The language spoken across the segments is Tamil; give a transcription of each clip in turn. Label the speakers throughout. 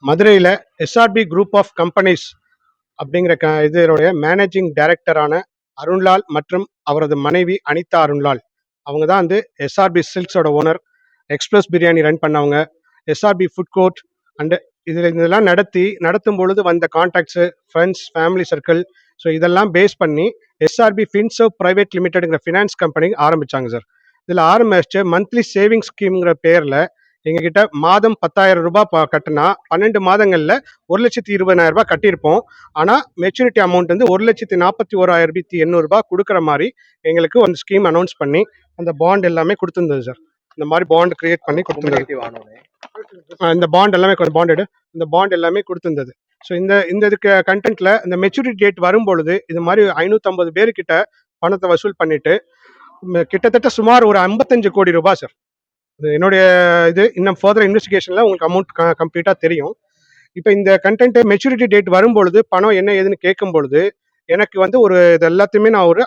Speaker 1: மதுரையில் எஸ்ஆர்பி குரூப் ஆஃப் கம்பெனிஸ் அப்படிங்கிற இதனுடைய மேனேஜிங் டைரக்டரான அருண்லால் மற்றும் அவரது மனைவி அனிதா அருண்லால் அவங்க தான் வந்து எஸ்ஆர்பி சில்க்ஸோட ஓனர். எக்ஸ்பிரஸ் பிரியாணி ரன் பண்ணவங்க, எஸ்ஆர்பி ஃபுட் கோர்ட் அண்டு இதெல்லாம் நடத்தும் பொழுது வந்த contacts, friends, family circle, so இதெல்லாம் பேஸ் பண்ணி எஸ்ஆர்பி ஃபின்சர்வ் பிரைவேட் லிமிடெட்ங்கிற ஃபினான்ஸ் கம்பெனி ஆரம்பிச்சாங்க சார். இதில் ஆரம்பிச்சு மந்த்லி சேவிங் ஸ்கீம்ங்கிற பேரில் எங்ககிட்ட மாதம் 10,000 ரூபாய் கட்டினா 12 மாதங்களில் 1,20,000 ரூபாய் கட்டியிருப்போம். ஆனால் மெச்சூரிட்டி அமௌண்ட் வந்து 1,41,800 ரூபாய் கொடுக்குற மாதிரி எங்களுக்கு ஒரு ஸ்கீம் அனௌன்ஸ் பண்ணி அந்த பாண்ட் எல்லாமே கொடுத்துருந்தது சார். இந்த மாதிரி பாண்ட் கிரியேட் பண்ணி கொடுத்துருந்தது. இந்த பாண்ட் எல்லாமே இந்த பாண்ட் எல்லாமே கொடுத்துருந்தது. ஸோ இந்த இதுக்கு கண்டென்ட்ல இந்த மெச்சூரிட்டி டேட் வரும்பொழுது இது மாதிரி 550 பேர்கிட்ட பணத்தை வசூல் பண்ணிட்டு கிட்டத்தட்ட சுமார் ஒரு 55 கோடி ரூபாய் சார். என்னுடைய இது இன்னும் ஃபர்தர் இன்வெஸ்டிகேஷன்ல உங்களுக்கு அமௌண்ட் கம்ப்ளீட்டா தெரியும். இப்போ இந்த கண்டென்ட் மெச்சூரிட்டி டேட் வரும்பொழுது பணம் என்ன ஏதுன்னு கேட்கும் பொழுது எனக்கு வந்து ஒரு இது எல்லாத்தையுமே நான் ஒரு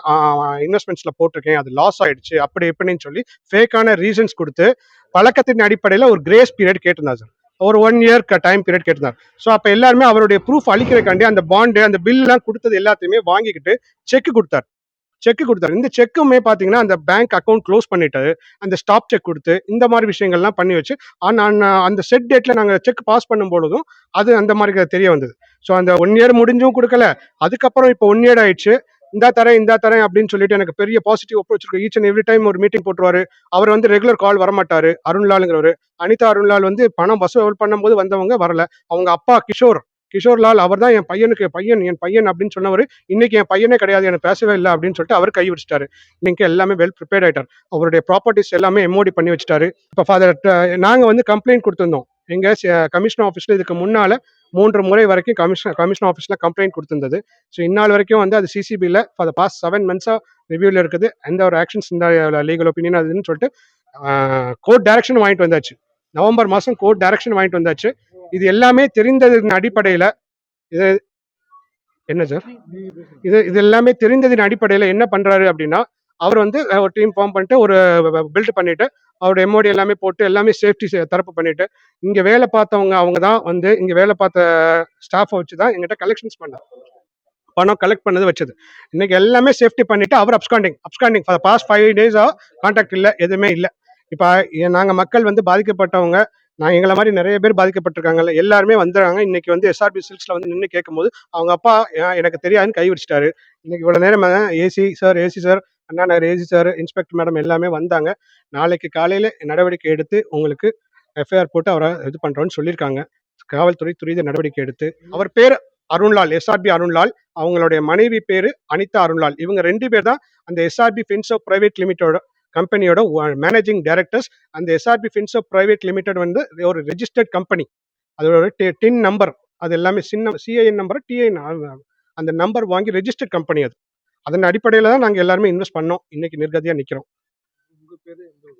Speaker 1: இன்வெஸ்ட்மெண்ட்ஸ்ல போட்டிருக்கேன், அது லாஸ் ஆயிடுச்சு அப்படி எப்படின்னு சொல்லி ஃபேக்கான ரீசன்ஸ் கொடுத்து பழக்கத்தின் அடிப்படையில் ஒரு கிரேஸ் பீரியட் கேட்டிருந்தா சார். ஒரு 1 இயர் டைம் பீரியட் கேட்டிருந்தார். ஸோ அப்போ எல்லாருமே அவருடைய ப்ரூஃப் அளிக்கிறக்காண்டி அந்த பாண்டு அந்த பில்லாம் கொடுத்தது எல்லாத்தையுமே வாங்கிக்கிட்டு செக் கொடுத்தார். இந்த செக்குமே பார்த்தீங்கன்னா அந்த பேங்க் அக்கௌண்ட் க்ளோஸ் பண்ணிட்டு அந்த ஸ்டாப் செக் கொடுத்து இந்த மாதிரி விஷயங்கள்லாம் பண்ணி வச்சு அந்த செட் டேட்ல நாங்கள் செக் பாஸ் பண்ணும் பொழுதும் அது அந்த மாதிரி தெரிய வந்தது. ஸோ அந்த 1 இயர் முடிஞ்சும் கொடுக்கல, அதுக்கப்புறம் இப்போ 1 இயர் ஆயிடுச்சு, இந்தா தரேன் அப்படின்னு சொல்லிட்டு எனக்கு பெரிய பாசிட்டிவ் அப்ரோச் இருக்கு. ஈச் அண்ட் எவ்ரி டைம் ஒரு மீட்டிங் போட்டுருவாரு. அவர் வந்து ரெகுலர் கால் வரமாட்டாரு. அருண்லாலுங்கிறவர், அனிதா அருண்லால் வந்து பணம் வசூல் பண்ணும்போது வந்தவங்க வரல. அவங்க அப்பா கிஷோர்லால் அவர் தான் என் பையன் அப்படின்னு சொன்னவர் இன்னைக்கு என் பையனே கிடையாது, எனக்கு பேசவே இல்லை அப்படின்னு சொல்லிட்டு அவர் கை விடிச்சிட்டாரு. இன்னைக்கு எல்லாமே வெல் ப்ரிப்பேர்ட் ஆயிட்டார். அவருடைய ப்ராப்பர்ட்டிஸ் எல்லாமே எம்ஓடி பண்ணி வச்சுட்டாரு. இப்போ ஃபாதர் நாங்கள் வந்து கம்ப்ளைண்ட் கொடுத்துருந்தோம் எங்க கமிஷனர் ஆஃபீஸ்ல. இதுக்கு முன்னால 3 முறை வரைக்கும் கமிஷனர் ஆஃபீஸ்ல கம்ப்ளைண்ட் கொடுத்திருந்தது. ஸோ இந்நாள் வரைக்கும் வந்து அது சிசிபியில் ஃபார் த பாஸ்ட் 7 months ரிவ்யூவில் இருக்குது. எந்த ஒரு ஆக்ஷன்ஸ் இந்த லீகல் ஒப்பீனியன் அதுன்னு சொல்லிட்டு கோர்ட் டைரக்ஷன் வாங்கிட்டு வந்தாச்சு. நவம்பர் மாதம் கோர்ட் டைரக்ஷன் வாங்கிட்டு வந்தாச்சு. இது எல்லாமே தெரிந்ததின் அடிப்படையில் இது என்ன சார் இது எல்லாமே தெரிந்ததின் அடிப்படையில் என்ன பண்றாரு அப்படின்னா, அவர் வந்து ஒரு டீம் ஃபார்ம் பண்ணிட்டு ஒரு பில்ட் பண்ணிட்டு அவருடைய எம்ஓடி எல்லாமே போட்டு எல்லாமே சேஃப்டி தரப்பு பண்ணிட்டு இங்க வேலை பார்த்தவங்க அவங்க தான் வந்து இங்க வேலை பார்த்த ஸ்டாஃபை வச்சு தான் எங்கிட்ட கலெக்ஷன்ஸ் பண்ணார், பணம் கலெக்ட் பண்ணது வச்சது. இன்னைக்கு எல்லாமே சேஃப்டி பண்ணிட்டு அவர் absconding for past 5 days contact இல்லை, எதுவுமே இல்லை. இப்போ நாங்கள் மக்கள் வந்து பாதிக்கப்பட்டவங்க, நான் எங்களை மாதிரி நிறைய பேர் பாதிக்கப்பட்டிருக்காங்கல்ல, எல்லாருமே வந்துடுறாங்க. இன்னைக்கு வந்து எஸ்ஆர்பி சில்க்ஸ்ல வந்து நின்று கேட்கும்போது அவங்க அப்பா எனக்கு தெரியாதுன்னு கை விடிச்சிட்டாரு. இன்னைக்கு இவ்வளவு நேரம் AC sir, Anna Nagar AC sir, inspector madam எல்லாமே வந்தாங்க. நாளைக்கு காலையில நடவடிக்கை எடுத்து உங்களுக்கு எஃப்ஐஆர் போட்டு அவரை இது பண்றோம்னு சொல்லியிருக்காங்க. காவல்துறை துரித நடவடிக்கை எடுத்து அவர் பேர் அருண்லால், எஸ்ஆர்பி அருண்லால், அவங்களுடைய மனைவி பேரு அனிதா அருண்லால். இவங்க 2 பேர் தான் அந்த எஸ்ஆர்பி ஃபின்சர்வ் பிரைவேட் லிமிடெட் கம்பெனியோட மேனேஜிங் டைரக்டர்ஸ். அந்த எஸ்ஆர்பி ஃபின்சர்வ் பிரைவேட் லிமிடெட் வந்து ஒரு ரெஜிஸ்டர்ட் கம்பெனி. அதோட டின் நம்பர் அது எல்லாமே சிஐஎன் நம்பர், டிஐன் அந்த நம்பர் வாங்கி ரெஜிஸ்டர்ட் கம்பெனி அது. அதன் அடிப்படையில் தான் நாங்கள் எல்லாருமே இன்வெஸ்ட் பண்ணோம். இன்னைக்கு நிர்கதியாக நிற்கிறோம்.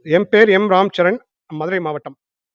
Speaker 1: என் பேர் எம் ராம்சரண், மதுரை மாவட்டம்.